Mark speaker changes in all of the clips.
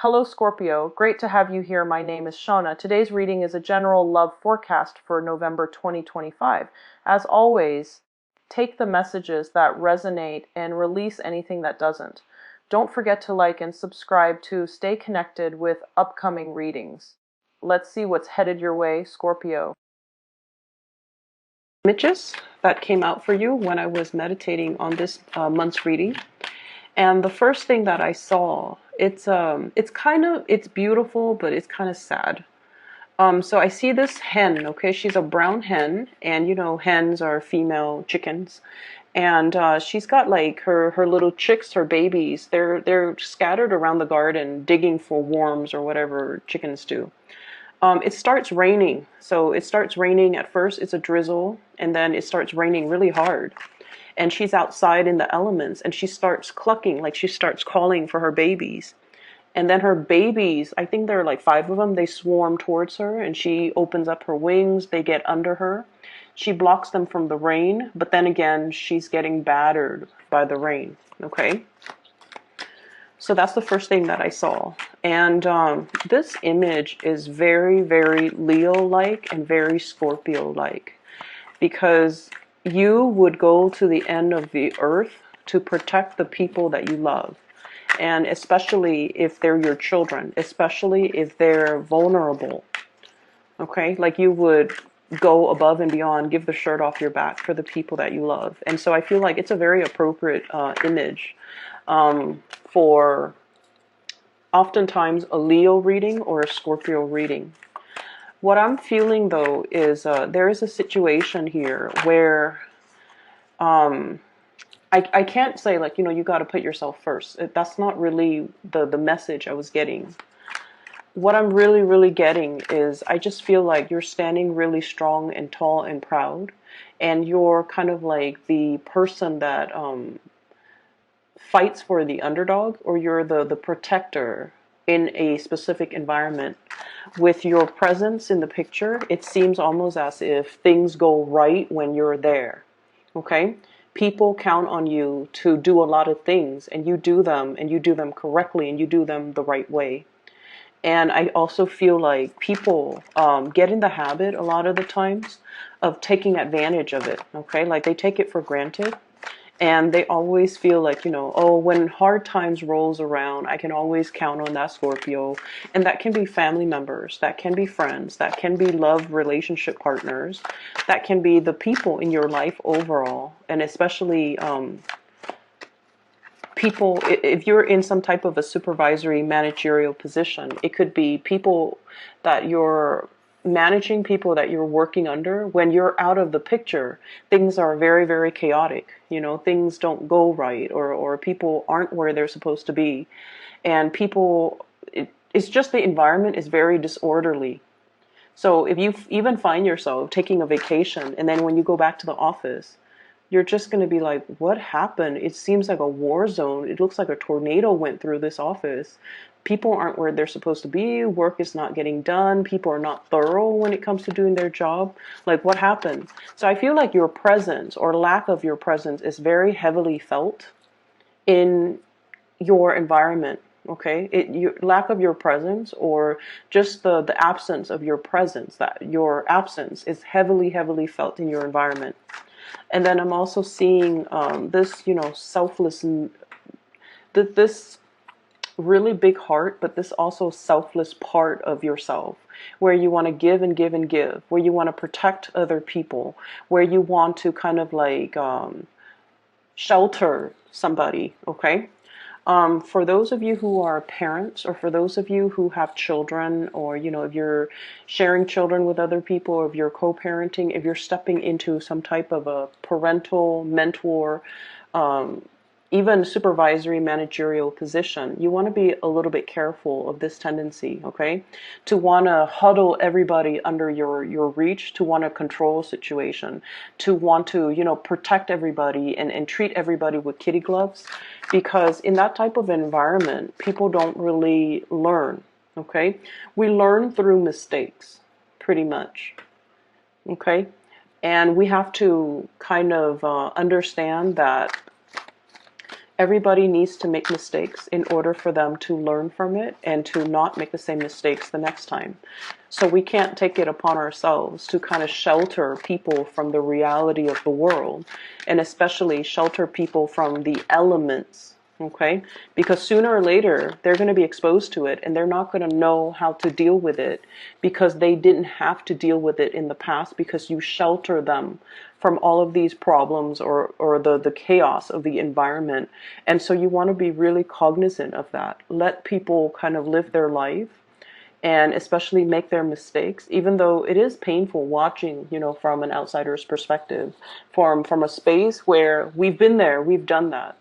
Speaker 1: Hello Scorpio, great to have you here. My name is Shauna. Today's reading is a general love forecast for November 2025. As always, take the messages that resonate and release anything that doesn't. Don't forget to like and subscribe to stay connected with upcoming readings. Let's see what's headed your way, Scorpio.
Speaker 2: Images that came out for you when I was meditating on this month's reading. And the first thing that I saw, it's beautiful, but it's kind of sad. So I see this hen, okay? She's a brown hen, and you know, hens are female chickens. And she's got like her little chicks, her babies. They're scattered around the garden digging for worms or whatever chickens do. It starts raining. So it starts raining at first, it's a drizzle, and then it starts raining really hard. And she's outside in the elements, and she starts clucking, like she starts calling for her babies. And then her babies, I think there are like 5 of them, they swarm towards her, and she opens up her wings, they get under her. She blocks them from the rain, but then again, she's getting battered by the rain, okay? So that's the first thing that I saw. And this image is very, very Leo-like and very Scorpio-like, because you would go to the end of the earth to protect the people that you love. And especially if they're your children, especially if they're vulnerable. Okay, like you would go above and beyond, give the shirt off your back for the people that you love. And so I feel like it's a very appropriate image for oftentimes a Leo reading or a Scorpio reading. What I'm feeling though is there is a situation here where I can't say like, you know, you got to put yourself first. That's not really the message I was getting. What I'm really, really getting is I just feel like you're standing really strong and tall and proud. And you're kind of like the person that fights for the underdog, or you're the protector in a specific environment. With your presence in the picture, it seems almost as if things go right when you're there. Okay? People count on you to do a lot of things, and you do them, and you do them correctly, and you do them the right way. And I also feel like people get in the habit a lot of the times of taking advantage of it. Okay? Like they take it for granted. And they always feel like, you know, oh, when hard times rolls around, I can always count on that Scorpio. And that can be family members, that can be friends, that can be love relationship partners, that can be the people in your life overall. And especially people, if you're in some type of a supervisory managerial position, it could be people that you're managing, people that you're working under. When you're out of the picture, things are very, very chaotic. You know, things don't go right, or people aren't where they're supposed to be. And people, it's just the environment is very disorderly. So if you even find yourself taking a vacation, and then when you go back to the office, you're just going to be like, what happened? It seems like a war zone. It looks like a tornado went through this office. People aren't where they're supposed to be. Work is not getting done. People are not thorough when it comes to doing their job. Like, what happened? So I feel like your presence or lack of your presence is very heavily felt in your environment. Okay, your lack of your presence, or just the absence of your presence, that your absence is heavily, heavily felt in your environment. And then I'm also seeing this, you know, selfless, this really big heart, but this also selfless part of yourself, where you want to give and give and give, where you want to protect other people, where you want to kind of like shelter somebody, okay? For those of you who are parents, or for those of you who have children, or, you know, if you're sharing children with other people, or if you're co-parenting, if you're stepping into some type of a parental mentor, even supervisory managerial position, you want to be a little bit careful of this tendency, okay? To want to huddle everybody under your reach, to want to control a situation, to want to, you know, protect everybody and treat everybody with kitty gloves, because in that type of environment, people don't really learn, okay? We learn through mistakes, pretty much, okay? And we have to kind of understand that Everybody needs to make mistakes in order for them to learn from it and to not make the same mistakes the next time. So we can't take it upon ourselves to kind of shelter people from the reality of the world, and especially shelter people from the elements. Okay, because sooner or later they're going to be exposed to it and they're not going to know how to deal with it because they didn't have to deal with it in the past, because you shelter them from all of these problems or the chaos of the environment. And so you want to be really cognizant of that. Let people kind of live their life and especially make their mistakes, even though it is painful watching, from an outsider's perspective, from a space where we've been there, we've done that.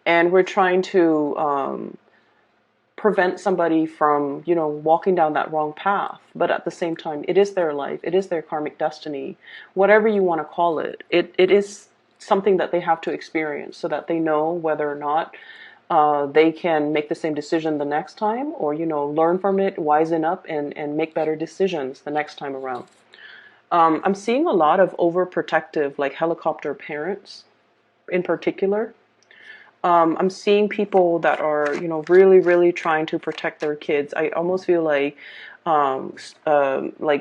Speaker 2: And we're trying to prevent somebody from, walking down that wrong path. But at the same time, it is their life. It is their karmic destiny. Whatever you want to call it, it is something that they have to experience so that they know whether or not they can make the same decision the next time, or, learn from it, wisen up, and make better decisions the next time around. I'm seeing a lot of overprotective, like helicopter parents in particular. I'm seeing people that are, really, really trying to protect their kids. I almost feel like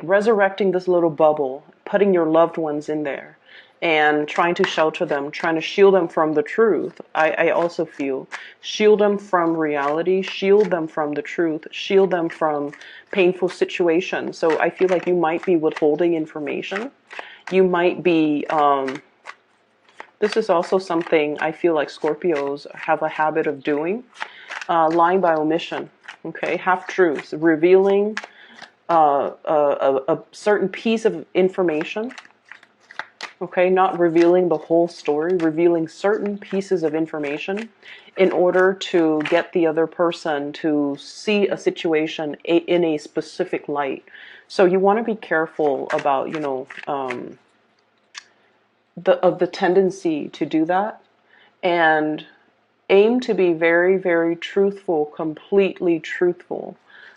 Speaker 2: resurrecting this little bubble, putting your loved ones in there, and trying to shelter them, trying to shield them from the truth. I also feel shield them from reality, shield them from the truth, shield them from painful situations. So I feel like you might be withholding information. You might be. This is also something I feel like Scorpios have a habit of doing, lying by omission, okay? Half-truths, revealing a certain piece of information, okay? Not revealing the whole story, revealing certain pieces of information in order to get the other person to see a situation in a specific light. So you want to be careful about, the tendency to do that, and aim to be very, very truthful, completely truthful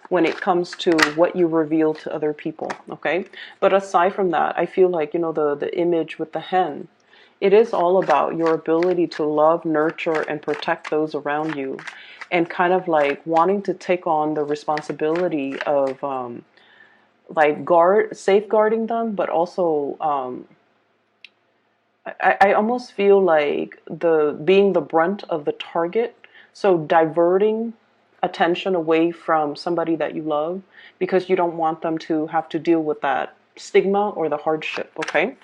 Speaker 2: when it comes to what you reveal to other people, okay? But aside from that, I feel like, the image with the hen, it is all about your ability to love, nurture, and protect those around you, and kind of like wanting to take on the responsibility of safeguarding them, but also I almost feel like being the brunt of the target, so diverting attention away from somebody that you love because you don't want them to have to deal with that stigma or the hardship, okay?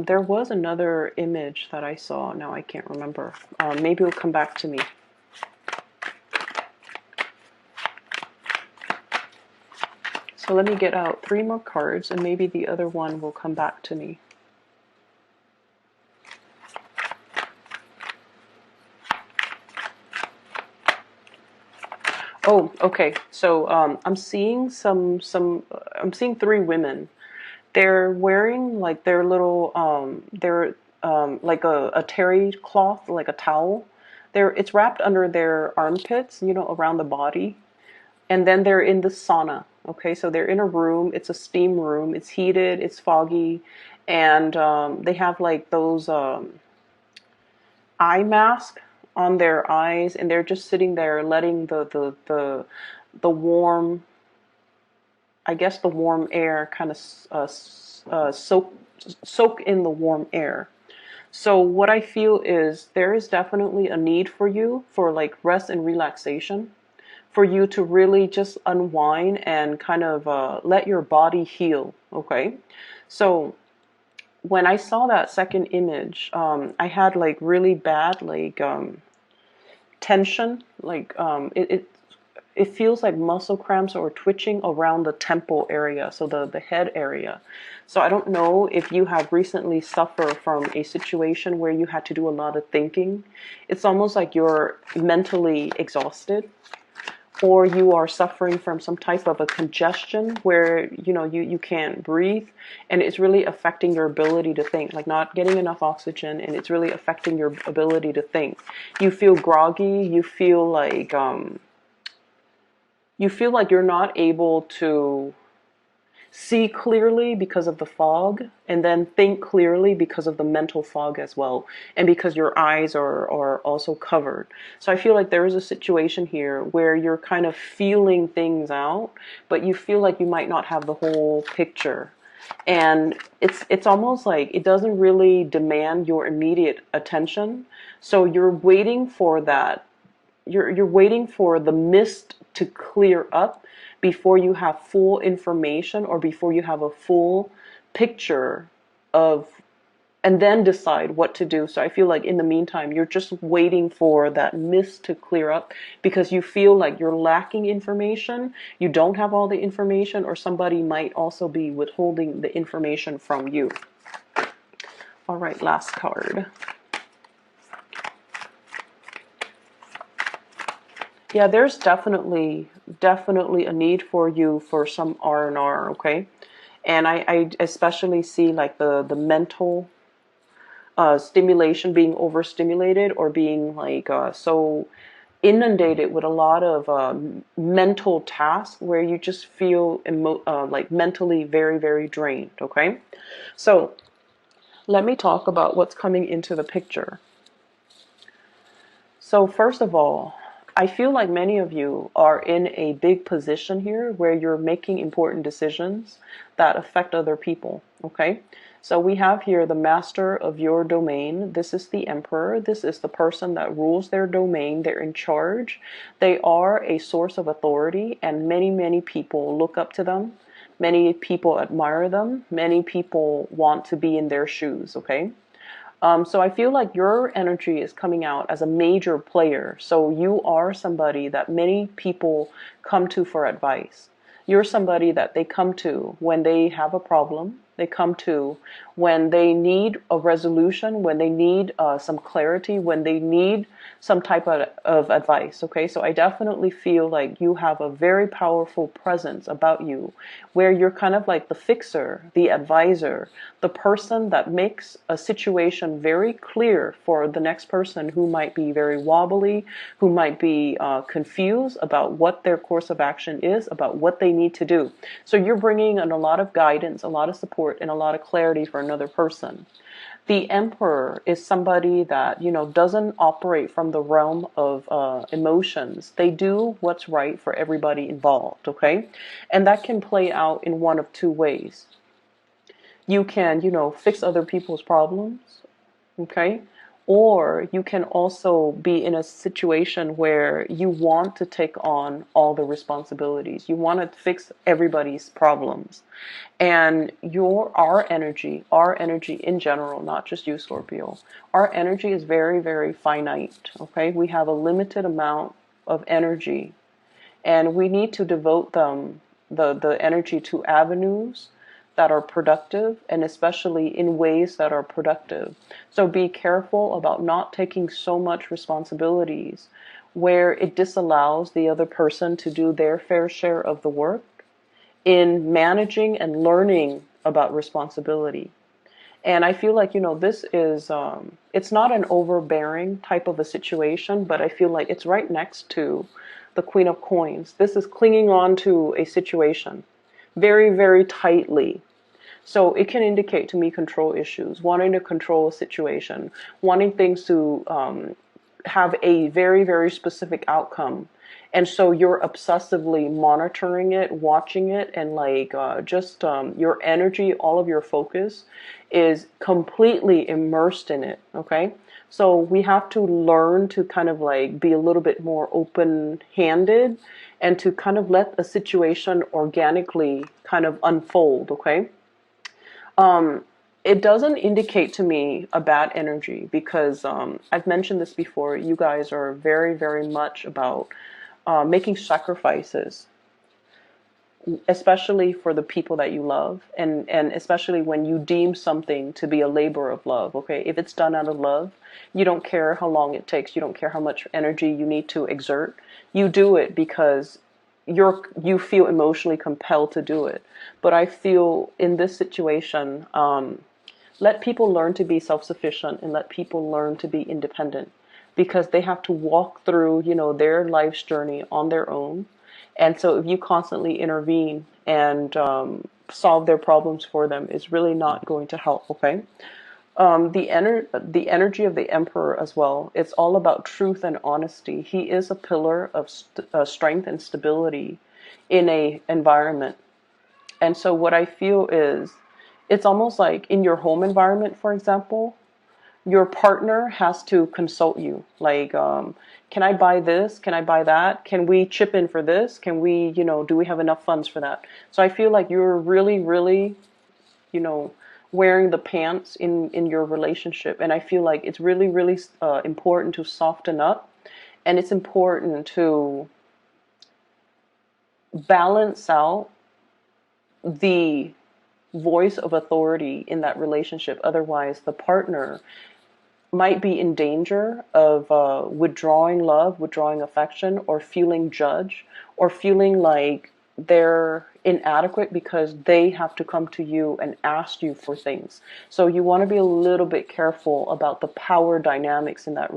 Speaker 2: There was another image that I saw. Now I can't remember. Maybe it'll come back to me. So let me get out 3 more cards and maybe the other one will come back to me. Oh, okay. So I'm seeing I'm seeing 3 women. They're wearing like their little they're like a terry cloth, like a towel. It's wrapped under their armpits, around the body. And then they're in the sauna. Okay, so they're in a room. It's a steam room. It's heated. It's foggy, and they have like those eye mask on their eyes, and they're just sitting there letting the warm, I guess the warm air kind of soak in the warm air. So what I feel is there is definitely a need for you for like rest and relaxation, for you to really just unwind and kind of let your body heal. Okay, so when I saw that second image, I had like really bad like tension, like it feels like muscle cramps or twitching around the temple area, so the head area. So I don't know if you have recently suffered from a situation where you had to do a lot of thinking. It's almost like you're mentally exhausted, or you are suffering from some type of a congestion where you can't breathe, and it's really affecting your ability to think, like not getting enough oxygen, and it's really affecting your ability to think. You feel groggy, you feel like you're not able to see clearly because of the fog, and then think clearly because of the mental fog as well, and because your eyes are also covered. So I feel like there is a situation here where you're kind of feeling things out, but you feel like you might not have the whole picture. And it's almost like it doesn't really demand your immediate attention. So you're waiting for that. You're waiting for the mist to clear up before you have full information, or before you have a full picture of, and then decide what to do. So I feel like in the meantime, you're just waiting for that mist to clear up because you feel like you're lacking information. You don't have all the information, or somebody might also be withholding the information from you. All right, last card. Yeah, there's definitely a need for you for some R&R, okay? And I especially see like the mental stimulation, being overstimulated, or being like so inundated with a lot of mental tasks where you just feel like mentally very, very drained, okay? So let me talk about what's coming into the picture. So first of all, I feel like many of you are in a big position here where you're making important decisions that affect other people, okay? So we have here the master of your domain. This is the emperor. This is the person that rules their domain. They're in charge. They are a source of authority, and many, many people look up to them. Many people admire them. Many people want to be in their shoes, okay? So I feel like your energy is coming out as a major player. So you are somebody that many people come to for advice. You're somebody that they come to when they have a problem. They come to when they need a resolution, when they need some clarity, when they need some type of advice. Okay, so I definitely feel like you have a very powerful presence about you, where you're kind of like the fixer, the advisor, the person that makes a situation very clear for the next person who might be very wobbly, who might be confused about what their course of action is, about what they need to do. So you're bringing in a lot of guidance, a lot of support, and a lot of clarity for another person. The emperor is somebody that, doesn't operate from the realm of emotions. They do what's right for everybody involved, okay? And that can play out in one of two ways. You can, fix other people's problems, okay? Or you can also be in a situation where you want to take on all the responsibilities. You want to fix everybody's problems. And our energy in general, not just you, Scorpio, our energy is very, very finite, okay? We have a limited amount of energy, and we need to devote the energy to avenues that are productive, and especially in ways that are productive. So be careful about not taking so much responsibilities where it disallows the other person to do their fair share of the work in managing and learning about responsibility. And I feel like, this is, it's not an overbearing type of a situation, but I feel like it's right next to the Queen of Coins. This is clinging on to a situation very, very tightly. So it can indicate to me control issues, wanting to control a situation, wanting things to have a very, very specific outcome. And so you're obsessively monitoring it, watching it, and like just your energy, all of your focus is completely immersed in it, okay? So we have to learn to kind of like be a little bit more open-handed and to kind of let a situation organically kind of unfold, okay? It doesn't indicate to me a bad energy because I've mentioned this before. You guys are very, very much about making sacrifices, especially for the people that you love, and especially when you deem something to be a labor of love, okay? If it's done out of love, you don't care how long it takes. You don't care how much energy you need to exert. You do it because you feel emotionally compelled to do it. But I feel in this situation, let people learn to be self-sufficient and let people learn to be independent, because they have to walk through, their life's journey on their own. And so if you constantly intervene and solve their problems for them is really not going to help, okay? The energy of the emperor as well, it's all about truth and honesty. He is a pillar of strength and stability in a environment. And so what I feel is, it's almost like in your home environment, for example, your partner has to consult you. Like, can I buy this? Can I buy that? Can we chip in for this? Can we, do we have enough funds for that? So I feel like you're really, really, you know, wearing the pants in your relationship. And I feel like it's really, really important to soften up. And it's important to balance out the voice of authority in that relationship. Otherwise, the partner might be in danger of withdrawing love, withdrawing affection, or feeling judged, or feeling like they're inadequate because they have to come to you and ask you for things. So you want to be a little bit careful about the power dynamics in that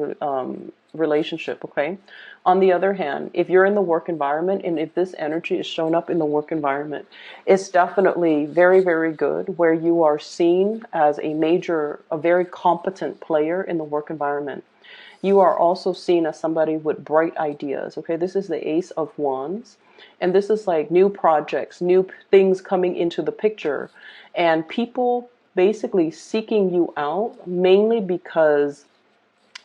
Speaker 2: relationship, okay? On the other hand, if you're in the work environment and if this energy is shown up in the work environment, it's definitely very, very good where you are seen as a very competent player in the work environment. You are also seen as somebody with bright ideas, okay? This is the Ace of Wands. And this is like new projects, new things coming into the picture, and people basically seeking you out mainly because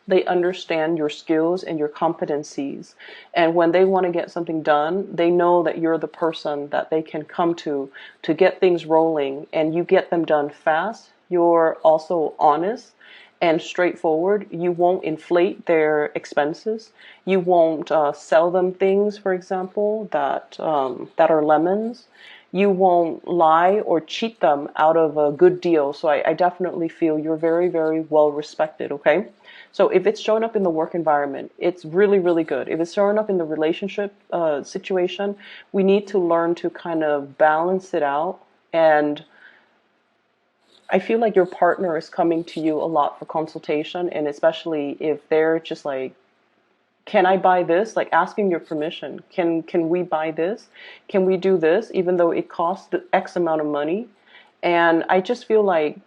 Speaker 2: they understand your skills and your competencies. And when they want to get something done, they know that you're the person that they can come to get things rolling, and you get them done fast. You're also honest and straightforward. You won't inflate their expenses. You won't sell them things, for example, that are lemons. You won't lie or cheat them out of a good deal. So I definitely feel you're very, very well respected, okay? So if it's showing up in the work environment, it's really, really good. If it's showing up in the relationship situation, we need to learn to kind of balance it out. And I feel like your partner is coming to you a lot for consultation, and especially if they're just like, can I buy this? Like asking your permission. Can we buy this? Can we do this? Even though it costs the X amount of money. And I just feel like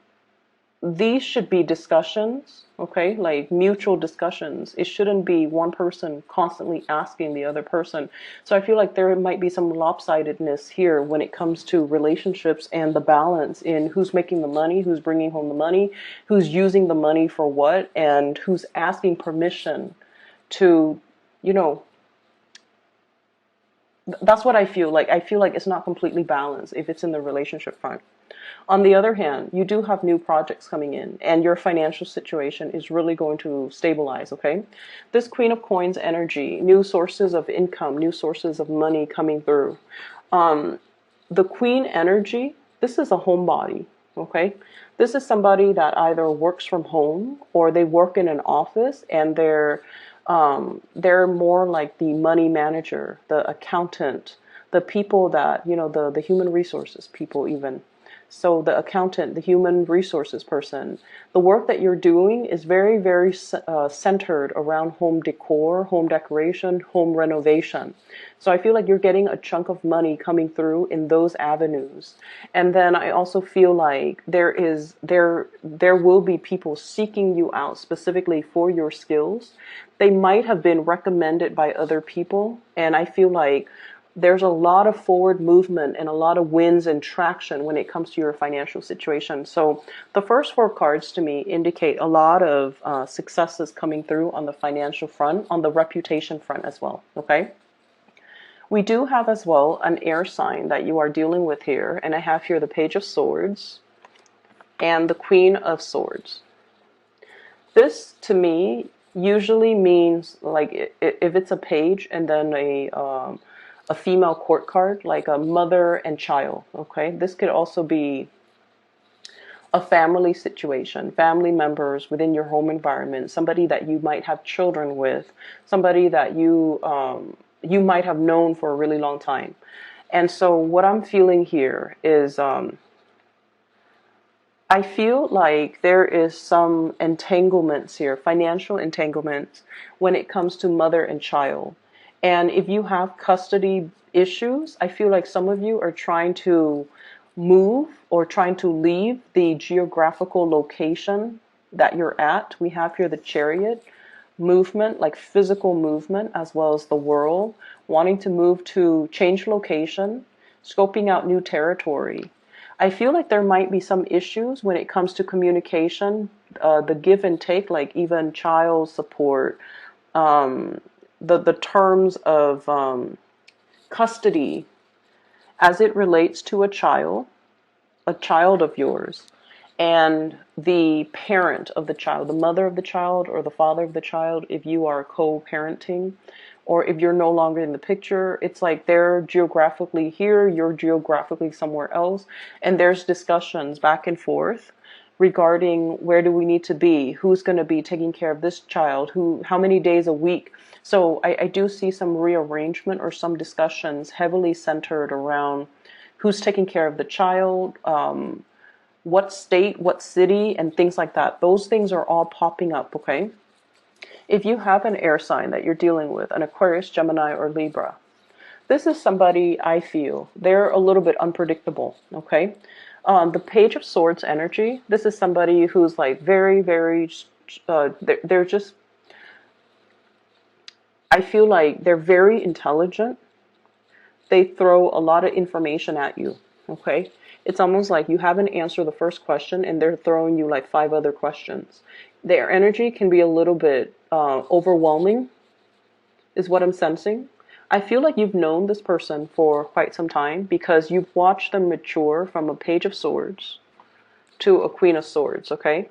Speaker 2: these should be discussions, okay? Like mutual discussions. It shouldn't be one person constantly asking the other person. So I feel like there might be some lopsidedness here when it comes to relationships and the balance in who's making the money, who's bringing home the money, who's using the money for what, and who's asking permission to, that's what I feel like. I feel like it's not completely balanced if it's in the relationship front. On the other hand, you do have new projects coming in, and your financial situation is really going to stabilize, okay? This Queen of Coins energy, new sources of income, new sources of money coming through. The Queen energy, this is a homebody, okay? This is somebody that either works from home or they work in an office, and they're more like the money manager, the accountant, the people that, the human resources people even. So the accountant, the human resources person, the work that you're doing is very, very centered around home decor, home decoration, home renovation. So I feel like you're getting a chunk of money coming through in those avenues. And then I also feel like there will be people seeking you out specifically for your skills. They might have been recommended by other people, and I feel like there's a lot of forward movement and a lot of wins and traction when it comes to your financial situation. So the first four cards to me indicate a lot of successes coming through on the financial front, on the reputation front as well, okay? We do have as well an air sign that you are dealing with here, and I have here the Page of Swords and the Queen of Swords. This, to me, usually means, like, if it's a page and then a female court card, like a mother and child, okay? This could also be a family situation, family members within your home environment, somebody that you might have children with, somebody that you might have known for a really long time. And so what I'm feeling here is I feel like there is some entanglements here, financial entanglements, when it comes to mother and child. And if you have custody issues, I feel like some of you are trying to move or trying to leave the geographical location that you're at. We have here the Chariot, movement, like physical movement, as well as the world, wanting to move to change location, scoping out new territory. I feel like there might be some issues when it comes to communication, the give and take, like even child support, the terms of custody as it relates to a child of yours, and the parent of the child, the mother of the child or the father of the child, if you are co-parenting, or if you're no longer in the picture, it's like they're geographically here, you're geographically somewhere else, and there's discussions back and forth regarding where do we need to be, who's going to be taking care of this child, how many days a week. So I do see some rearrangement or some discussions heavily centered around who's taking care of the child, what state, what city, and things like that. Those things are all popping up, okay? If you have an air sign that you're dealing with, an Aquarius, Gemini, or Libra, this is somebody, I feel, they're a little bit unpredictable, okay? The Page of Swords energy, this is somebody who's like very, very, they're just, I feel like they're very intelligent. They throw a lot of information at you, okay? It's almost like you haven't answered the first question and they're throwing you like 5 other questions. Their energy can be a little bit overwhelming, is what I'm sensing. I feel like you've known this person for quite some time because you've watched them mature from a Page of Swords to a Queen of Swords, okay?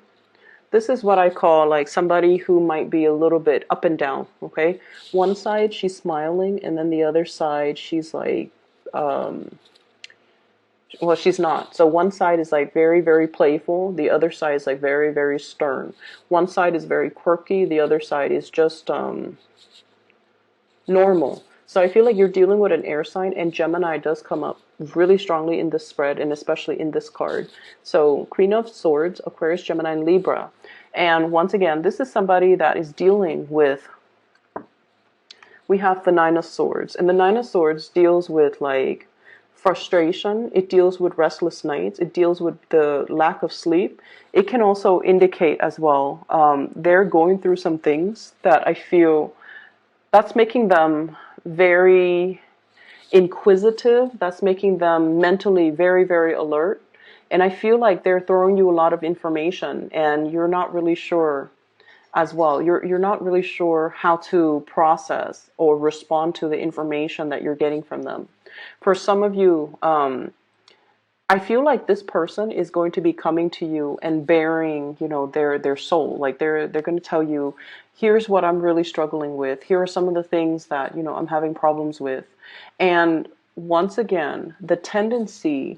Speaker 2: This is what I call like somebody who might be a little bit up and down, okay? One side, she's smiling, and then the other side, she's like, well, she's not. So one side is like very, very playful. The other side is like very, very stern. One side is very quirky. The other side is just normal. So I feel like you're dealing with an air sign, and Gemini does come up really strongly in this spread, and especially in this card. So Queen of Swords, Aquarius, Gemini, and Libra. And once again, this is somebody that is dealing with, we have the Nine of Swords. And the Nine of Swords deals with like frustration. It deals with restless nights. It deals with the lack of sleep. It can also indicate as well, they're going through some things that I feel that's making them very inquisitive. That's making them mentally very, very alert. And I feel like they're throwing you a lot of information and you're not really sure as well. You're not really sure how to process or respond to the information that you're getting from them. For some of you, I feel like this person is going to be coming to you and bearing, you know, their soul. Like they're going to tell you, here's what I'm really struggling with. Here are some of the things that, you know, I'm having problems with. And once again, the tendency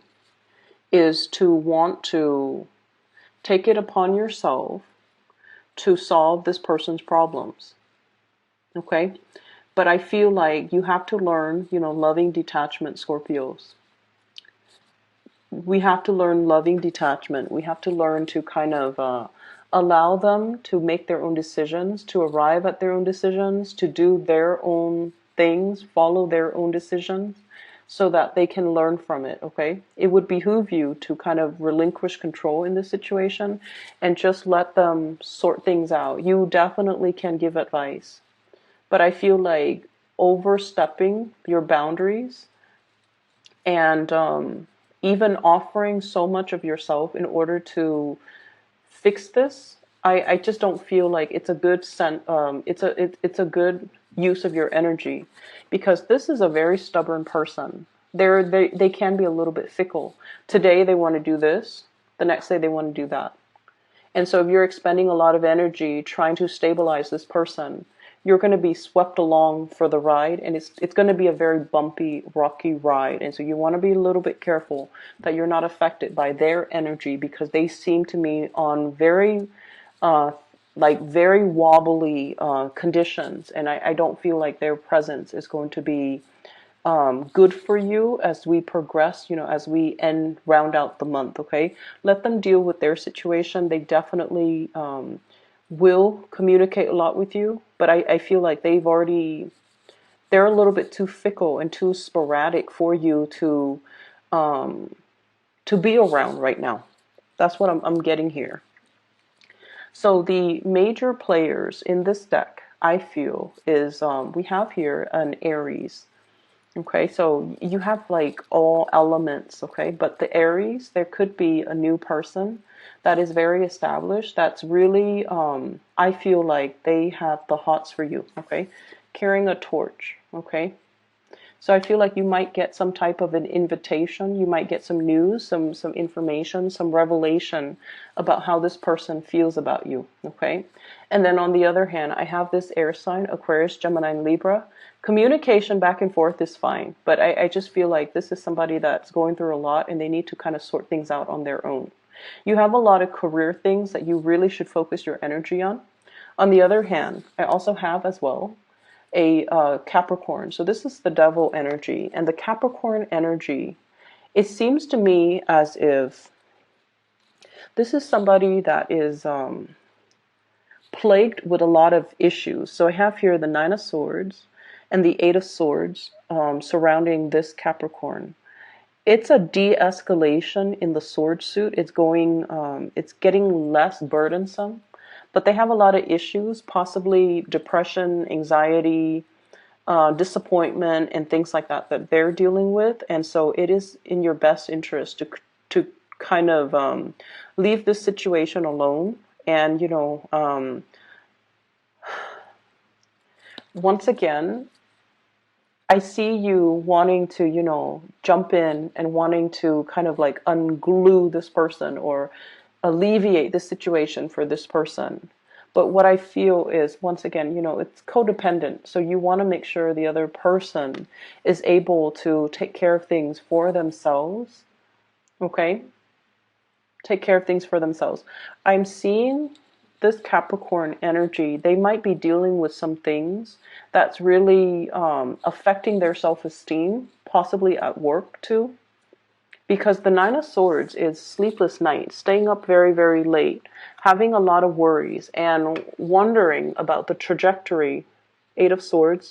Speaker 2: is to want to take it upon yourself to solve this person's problems. Okay? But I feel like you have to learn, you know, loving detachment, Scorpios. We have to learn loving detachment. We have to learn to kind of allow them to make their own decisions, to arrive at their own decisions, to do their own things, follow their own decisions, so that they can learn from it, okay? It would behoove you to kind of relinquish control in this situation and just let them sort things out. You definitely can give advice, but I feel like overstepping your boundaries and even offering so much of yourself in order to fix this, I just don't feel like it's a good it's a good use of your energy, because this is a very stubborn person. They can be a little bit fickle. Today they want to do this, the next day they want to do that. And so if you're expending a lot of energy trying to stabilize this person, you're going to be swept along for the ride, and it's going to be a very bumpy, rocky ride. And so you want to be a little bit careful that you're not affected by their energy, because they seem to me on very very wobbly conditions, and I don't feel like their presence is going to be good for you as we progress, you know, as we round out the month, okay? Let them deal with their situation. They definitely will communicate a lot with you, but I feel like they're a little bit too fickle and too sporadic for you to to be around right now. That's what I'm getting here. So the major players in this deck, I feel, is we have here an Aries. Okay, so you have like all elements, okay? But the Aries, there could be a new person that is very established, that's really, I feel like they have the hots for you, okay? Carrying a torch, okay? So I feel like you might get some type of an invitation. You might get some news, some information, some revelation about how this person feels about you, okay? And then on the other hand, I have this air sign, Aquarius, Gemini, and Libra. Communication back and forth is fine, but I just feel like this is somebody that's going through a lot and they need to kind of sort things out on their own. You have a lot of career things that you really should focus your energy on. On the other hand, I also have as well a Capricorn. So this is the devil energy. And the Capricorn energy, it seems to me as if this is somebody that is plagued with a lot of issues. So I have here the Nine of Swords and the Eight of Swords surrounding this Capricorn. It's a de-escalation in the sword suit. It's going, it's getting less burdensome. But they have a lot of issues, possibly depression, anxiety, disappointment, and things like that that they're dealing with. And so it is in your best interest to kind of leave this situation alone. And, you know, once again, I see you wanting to, you know, jump in and wanting to kind of like unglue this person or alleviate the situation for this person. But what I feel is, once again, you know, it's codependent. So you want to make sure the other person is able to take care of things for themselves. Okay? Take care of things for themselves. I'm seeing this Capricorn energy. They might be dealing with some things that's really affecting their self-esteem, possibly at work too. Because the Nine of Swords is sleepless nights, staying up very, very late, having a lot of worries, and wondering about the trajectory, Eight of Swords,